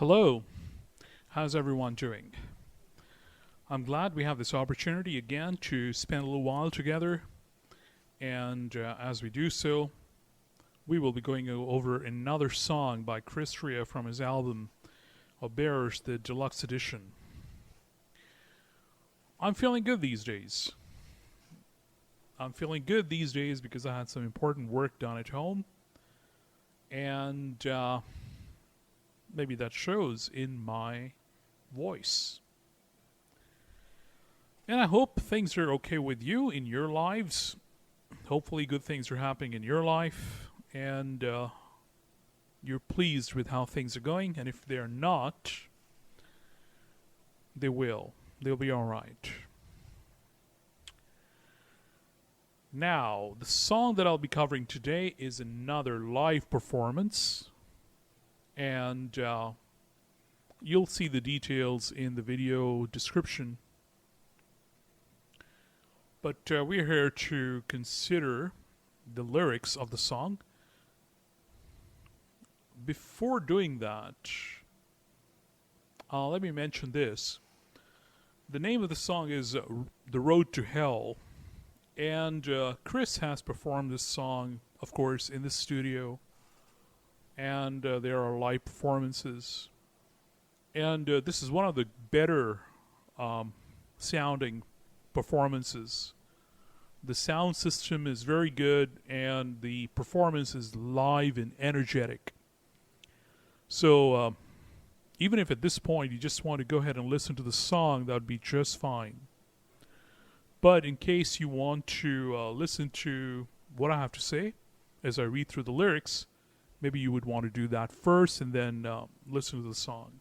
Hello, how's everyone doing? I'm glad we have this opportunity again to spend a little while together, and as we do so, we will be going over another song by Chris Rea from his album Auberge, the Deluxe Edition. I'm feeling good these days. I'm feeling good these days because I had some important work done at home, and maybe that shows in my voice. And I hope things are okay with you in your lives. Hopefully, good things are happening in your life, and you're pleased with how things are going. And if they're not, they will. They'll be all right. Now, the song that I'll be covering today is another live performance, and you'll see the details in the video description. But we're here to consider the lyrics of the song. Before doing that, let me mention this. The name of the song is The Road to Hell. And Chris has performed this song, of course, in the studio. And there are live performances. And this is one of the better sounding performances. The sound system is very good, and the performance is live and energetic. So even if at this point you just want to go ahead and listen to the song, that would be just fine. But in case you want to listen to what I have to say as I read through the lyrics, maybe you would want to do that first and then listen to the song.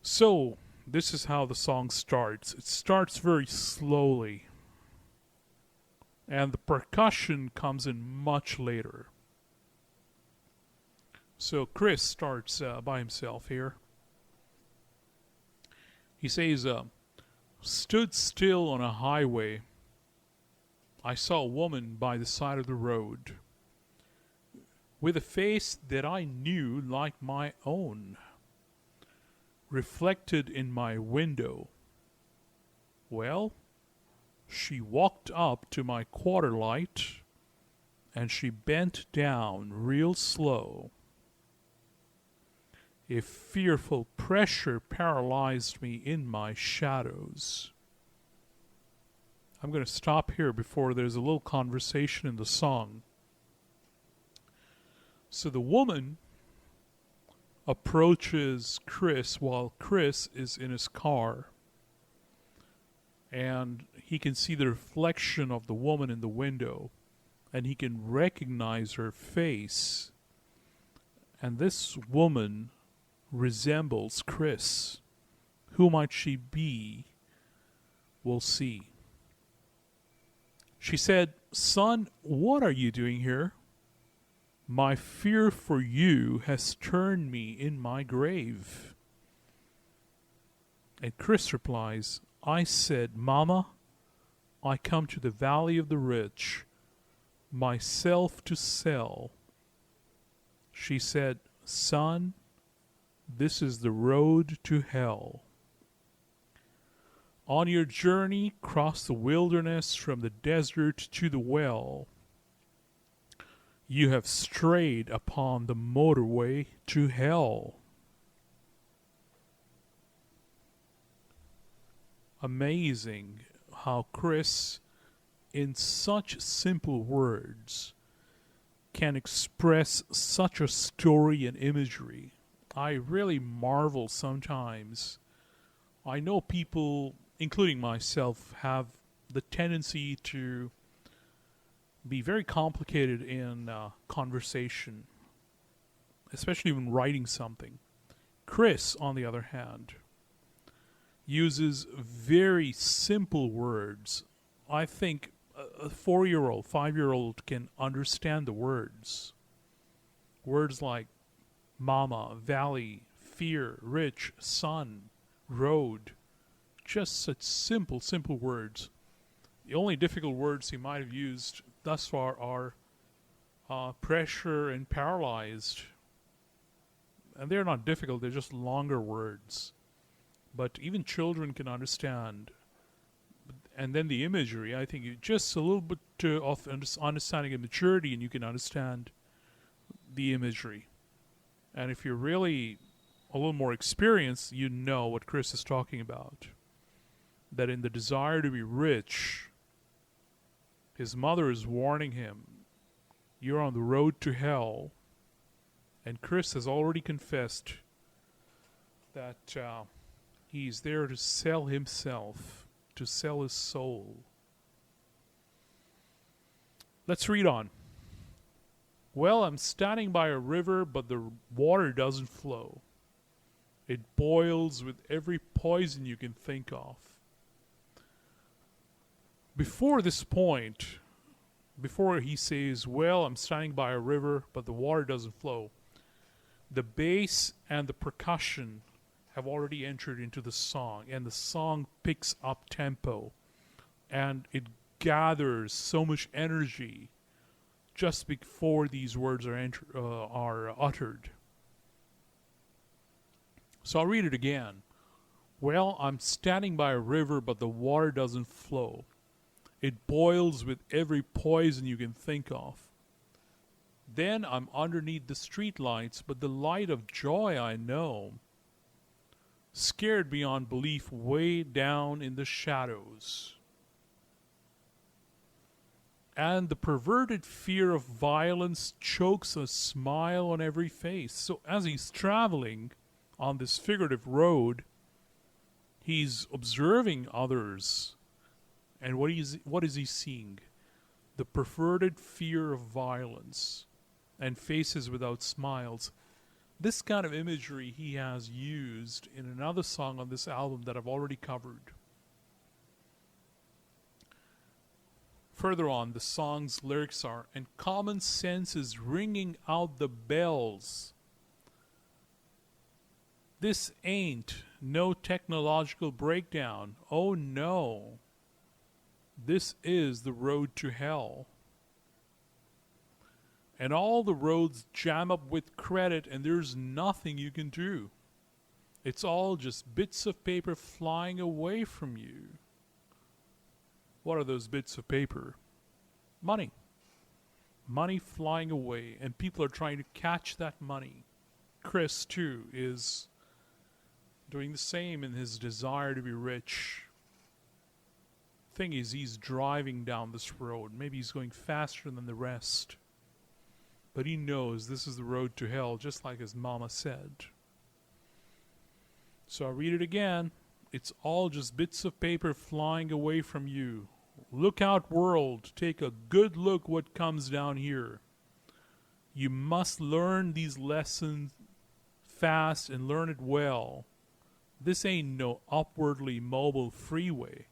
So, this is how the song starts. It starts very slowly, and the percussion comes in much later. So Chris starts by himself here. He says, stood still on a highway. I saw a woman by the side of the road with a face that I knew like my own, reflected in my window. Well, she walked up to my quarter light and she bent down real slow. A fearful pressure paralyzed me in my shadows. I'm going to stop here before there's a little conversation in the song. So the woman approaches Chris while Chris is in his car. And he can see the reflection of the woman in the window. And he can recognize her face. And this woman resembles Chris. Who might she be? We'll see. She said, "Son, what are you doing here? My fear for you has turned me in my grave." And Chris replies, "I said, Mama, I come to the valley of the rich, myself to sell." She said, "Son, this is the road to hell. On your journey, cross the wilderness from the desert to the well. You have strayed upon the motorway to hell." Amazing how Chris, in such simple words, can express such a story and imagery. I really marvel sometimes. I know people, including myself, have the tendency to be very complicated in conversation, especially when writing something. Chris, on the other hand, uses very simple words. I think a 4-year-old, 5-year-old can understand the words. Words like mama, valley, fear, rich, sun, road. Just such simple words. The only difficult words he might have used thus far are pressure and paralyzed. and they're not difficult, they're just longer words. But even children can understand. And then the imagery, I think just a little bit of understanding and maturity, and you can understand the imagery. And if you're really a little more experienced, you know what Chris is talking about. That in the desire to be rich, his mother is warning him, you're on the road to hell. And Chris has already confessed that he's there to sell himself, to sell his soul. Let's read on. Well, I'm standing by a river, but the water doesn't flow. It boils with every poison you can think of. Before this point, before he says, well, I'm standing by a river, but the water doesn't flow, the bass and the percussion have already entered into the song, and the song picks up tempo, and it gathers so much energy just before these words are uttered. So I'll read it again. Well, I'm standing by a river, but the water doesn't flow. It boils with every poison you can think of. Then I'm underneath the streetlights, but the light of joy I know. Scared beyond belief way down in the shadows. And the perverted fear of violence chokes a smile on every face. So as he's traveling on this figurative road, he's observing others. And what is he seeing? The perverted fear of violence and faces without smiles. This kind of imagery he has used in another song on this album that I've already covered. Further on, the song's lyrics are, and common sense is ringing out the bells. This ain't no technological breakdown. Oh no. This is the road to hell. And all the roads jam up with credit, and there's nothing you can do. It's all just bits of paper flying away from you. What are those bits of paper? Money. Money flying away, and people are trying to catch that money. Chris, too, is doing the same in his desire to be rich. Thing is, he's driving down this road. Maybe he's going faster than the rest. But he knows this is the road to hell, just like his mama said. So I'll read it again. It's all just bits of paper flying away from you. Look out, world. Take a good look what comes down here. You must learn these lessons fast and learn it well. This ain't no upwardly mobile freeway.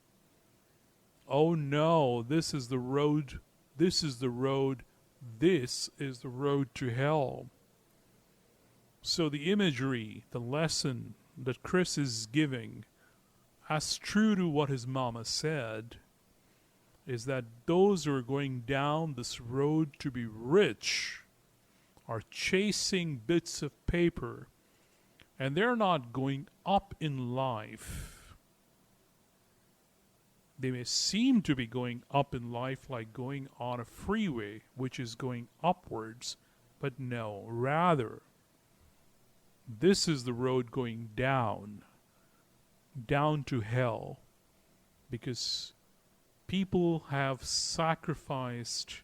Oh no, this is the road. This is the road. This is the road to hell. So the imagery, the lesson that Chris is giving, as true to what his mama said, is that those who are going down this road to be rich are chasing bits of paper, and they're not going up in life. They may seem to be going up in life like going on a freeway, which is going upwards, but no, rather, this is the road going down to hell, because people have sacrificed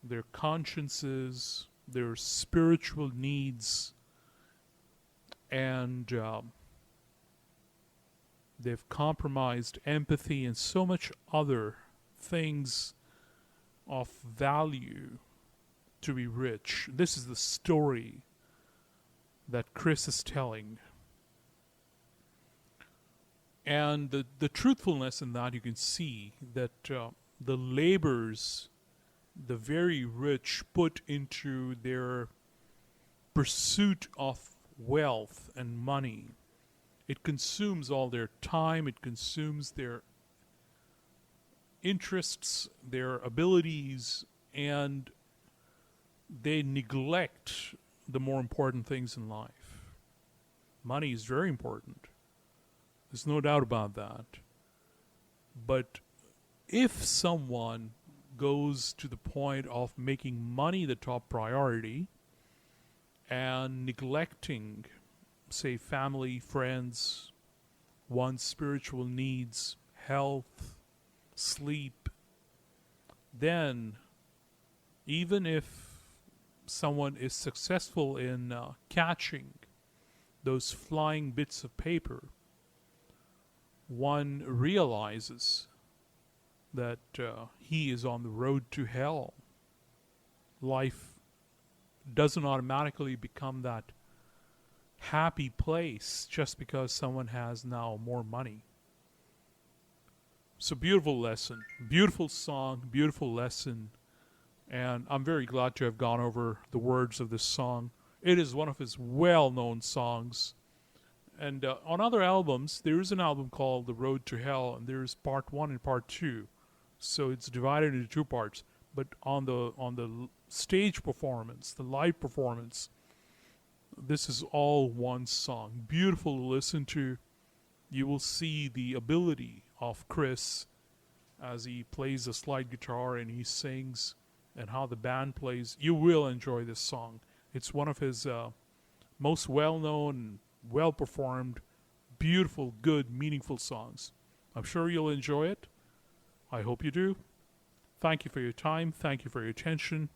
their consciences, their spiritual needs, and they've compromised empathy and so much other things of value to be rich. This is the story that Chris is telling. And the truthfulness in that, you can see that the labors the very rich put into their pursuit of wealth and money, it consumes all their time, it consumes their interests, their abilities, and they neglect the more important things in life. Money is very important. There's no doubt about that. But if someone goes to the point of making money the top priority and neglecting, say, family, friends, one's spiritual needs, health, sleep, then even if someone is successful in catching those flying bits of paper, one realizes that he is on the road to hell. Life doesn't automatically become that happy place just because someone has now more money. So beautiful lesson, beautiful song, beautiful lesson, and I'm very glad to have gone over the words of this song. It is one of his well-known songs. And on other albums, there is an album called The Road to Hell, and there's part 1 and part 2. So it's divided into 2 parts. But on the stage performance, the live performance, this is all one song. Beautiful to listen to. You will see the ability of Chris as he plays the slide guitar and he sings, and how the band plays. You will enjoy this song. It's one of his most well-known, well-performed, beautiful, good, meaningful songs. I'm sure you'll enjoy it. I hope you do. Thank you for your time. Thank you for your attention.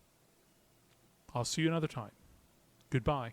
I'll see you another time. Goodbye.